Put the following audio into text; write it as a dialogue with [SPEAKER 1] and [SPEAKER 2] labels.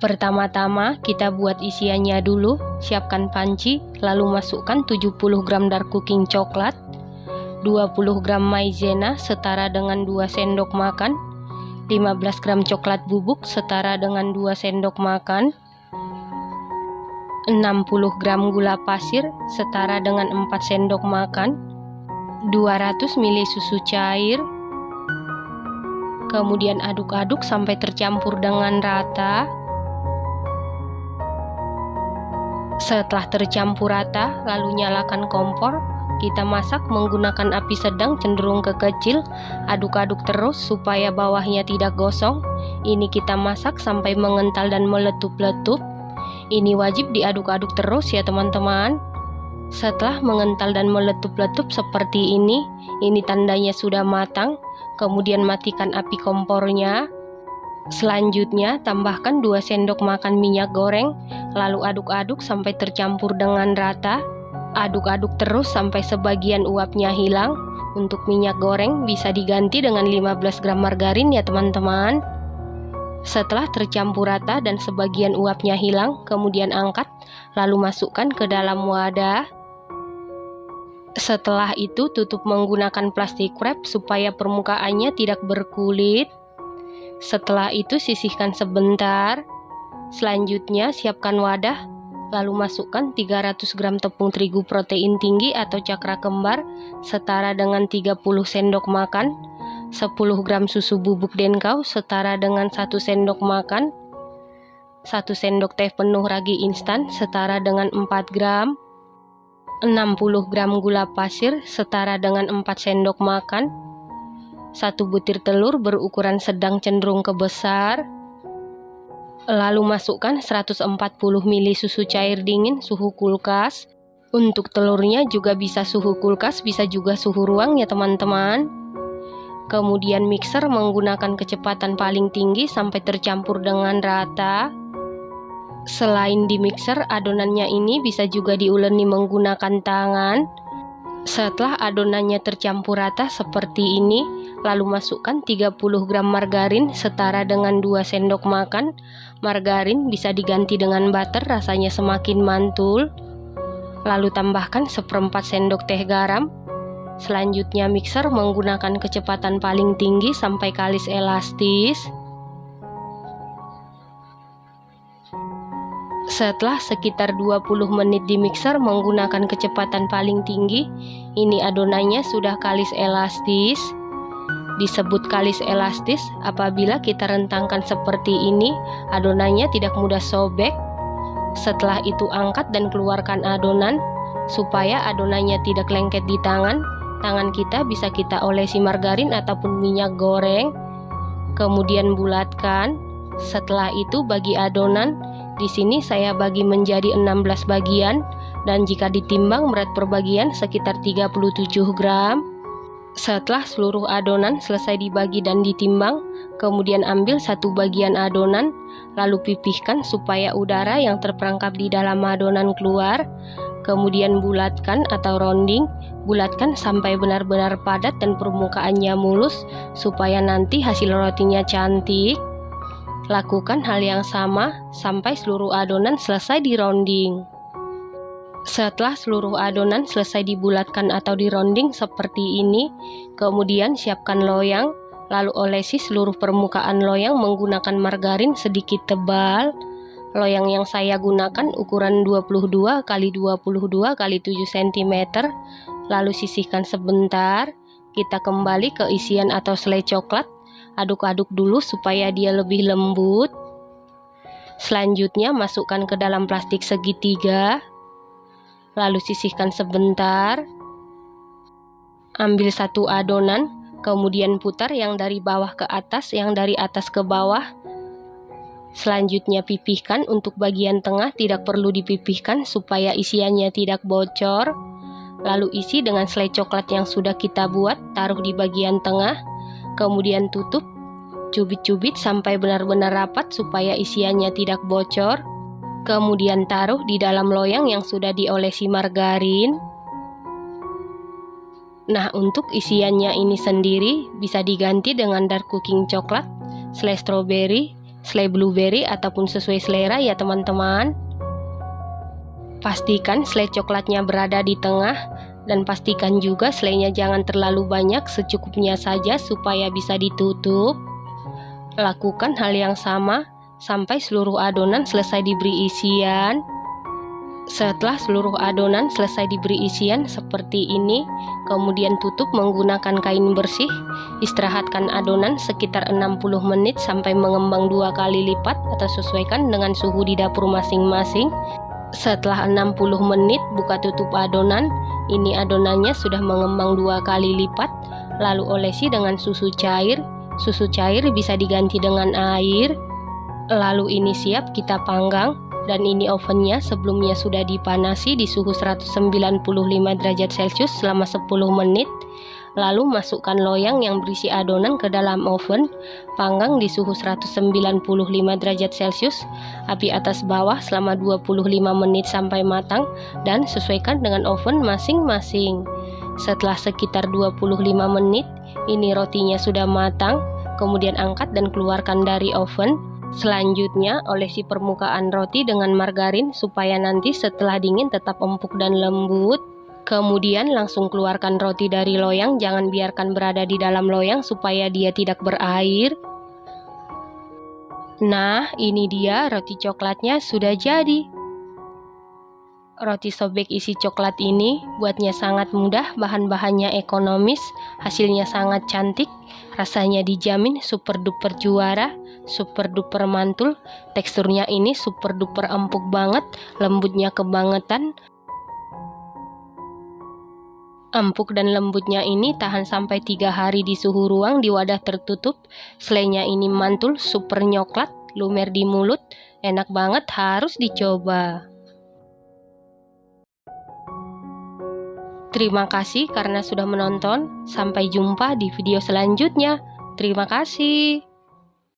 [SPEAKER 1] Pertama-tama kita buat isiannya dulu. Siapkan panci, lalu masukkan 70 gram dark cooking coklat, 20 gram maizena setara dengan 2 sendok makan, 15 gram coklat bubuk setara dengan 2 sendok makan, 60 gram gula pasir setara dengan 4 sendok makan, 200 ml susu cair. Kemudian aduk-aduk sampai tercampur dengan rata. Setelah tercampur rata, lalu nyalakan kompor. Kita masak menggunakan api sedang cenderung ke kecil. Aduk-aduk terus supaya bawahnya tidak gosong. Ini kita masak sampai mengental dan meletup-letup. Ini wajib diaduk-aduk terus ya teman-teman. Setelah mengental dan meletup-letup seperti ini tandanya sudah matang. Kemudian matikan api kompornya. Selanjutnya tambahkan 2 sendok makan minyak goreng, lalu aduk-aduk sampai tercampur dengan rata. Aduk-aduk terus sampai sebagian uapnya hilang. Untuk minyak goreng bisa diganti dengan 15 gram margarin ya teman-teman. Setelah tercampur rata dan sebagian uapnya hilang, kemudian angkat, lalu masukkan ke dalam wadah. Setelah itu tutup menggunakan plastik wrap supaya permukaannya tidak berkulit. Setelah itu sisihkan sebentar. Selanjutnya siapkan wadah, lalu masukkan 300 gram tepung terigu protein tinggi atau cakra kembar setara dengan 30 sendok makan, 10 gram susu bubuk denkau setara dengan 1 sendok makan, 1 sendok teh penuh ragi instan setara dengan 4 gram, 60 gram gula pasir setara dengan 4 sendok makan, 1 butir telur berukuran sedang cenderung ke besar. Lalu masukkan 140 ml susu cair dingin suhu kulkas. Untuk telurnya juga bisa suhu kulkas, bisa juga suhu ruang ya teman-teman. Kemudian mixer menggunakan kecepatan paling tinggi sampai tercampur dengan rata. Selain di mixer, adonannya ini bisa juga diuleni menggunakan tangan. Setelah adonannya tercampur rata seperti ini, lalu masukkan 30 gram margarin setara dengan 2 sendok makan. Margarin bisa diganti dengan butter, rasanya semakin mantul. Lalu tambahkan 1/4 sendok teh garam. Selanjutnya mixer menggunakan kecepatan paling tinggi sampai kalis elastis. Setelah sekitar 20 menit di mixer menggunakan kecepatan paling tinggi, ini adonannya sudah kalis elastis. Disebut kalis elastis apabila kita rentangkan seperti ini, adonannya tidak mudah sobek. Setelah itu angkat dan keluarkan adonan, supaya adonannya tidak lengket di tangan. Tangan kita bisa kita olesi margarin ataupun minyak goreng. Kemudian bulatkan. Setelah itu bagi adonan. Di sini saya bagi menjadi 16 bagian dan jika ditimbang berat per bagian sekitar 37 gram. Setelah seluruh adonan selesai dibagi dan ditimbang, kemudian ambil 1 bagian adonan, lalu pipihkan supaya udara yang terperangkap di dalam adonan keluar. Kemudian bulatkan atau rounding, bulatkan sampai benar-benar padat dan permukaannya mulus supaya nanti hasil rotinya cantik. Lakukan hal yang sama sampai seluruh adonan selesai di rounding. Setelah seluruh adonan selesai dibulatkan atau di rounding seperti ini, kemudian siapkan loyang, lalu olesi seluruh permukaan loyang menggunakan margarin sedikit tebal. Loyang yang saya gunakan ukuran 22 x 22 x 7 cm. Lalu sisihkan sebentar. Kita kembali ke isian atau selai coklat. Aduk-aduk dulu supaya dia lebih lembut. Selanjutnya masukkan ke dalam plastik segitiga. Lalu sisihkan sebentar. Ambil 1 adonan, kemudian putar yang dari bawah ke atas, yang dari atas ke bawah. Selanjutnya pipihkan. Untuk bagian tengah tidak perlu dipipihkan supaya isiannya tidak bocor. Lalu isi dengan selai coklat yang sudah kita buat, taruh di bagian tengah. Kemudian tutup, cubit-cubit sampai benar-benar rapat supaya isiannya tidak bocor. Kemudian taruh di dalam loyang yang sudah diolesi margarin. Nah, untuk isiannya ini sendiri bisa diganti dengan dark cooking coklat, selai stroberi, selai blueberry ataupun sesuai selera ya teman-teman. Pastikan selai coklatnya berada di tengah dan pastikan juga selainya jangan terlalu banyak, secukupnya saja supaya bisa ditutup. Lakukan hal yang sama sampai seluruh adonan selesai diberi isian. Setelah seluruh adonan selesai diberi isian seperti ini, kemudian tutup menggunakan kain bersih. Istirahatkan adonan sekitar 60 menit sampai mengembang 2 kali lipat atau sesuaikan dengan suhu di dapur masing-masing. Setelah 60 menit buka tutup adonan, ini adonannya sudah mengembang 2 kali lipat. Lalu olesi dengan susu cair. Susu cair bisa diganti dengan air. Lalu ini siap kita panggang. Dan ini ovennya sebelumnya sudah dipanasi di suhu 195 derajat Celcius selama 10 menit. Lalu masukkan loyang yang berisi adonan ke dalam oven, panggang di suhu 195 derajat Celcius, api atas bawah selama 25 menit sampai matang dan sesuaikan dengan oven masing-masing. Setelah sekitar 25 menit, ini rotinya sudah matang, kemudian angkat dan keluarkan dari oven. Selanjutnya, olesi permukaan roti dengan margarin supaya nanti setelah dingin tetap empuk dan lembut. Kemudian langsung keluarkan roti dari loyang, jangan biarkan berada di dalam loyang supaya dia tidak berair. Nah, ini dia roti coklatnya sudah jadi. Roti sobek isi coklat ini buatnya sangat mudah, bahan-bahannya ekonomis, hasilnya sangat cantik, rasanya dijamin super duper juara, super duper mantul, teksturnya ini super duper empuk banget, lembutnya kebangetan. Empuk dan lembutnya ini tahan sampai 3 hari di suhu ruang di wadah tertutup. Selainya ini mantul, super nyoklat, lumer di mulut, enak banget, harus dicoba. Terima kasih karena sudah menonton. Sampai jumpa di video selanjutnya. Terima kasih.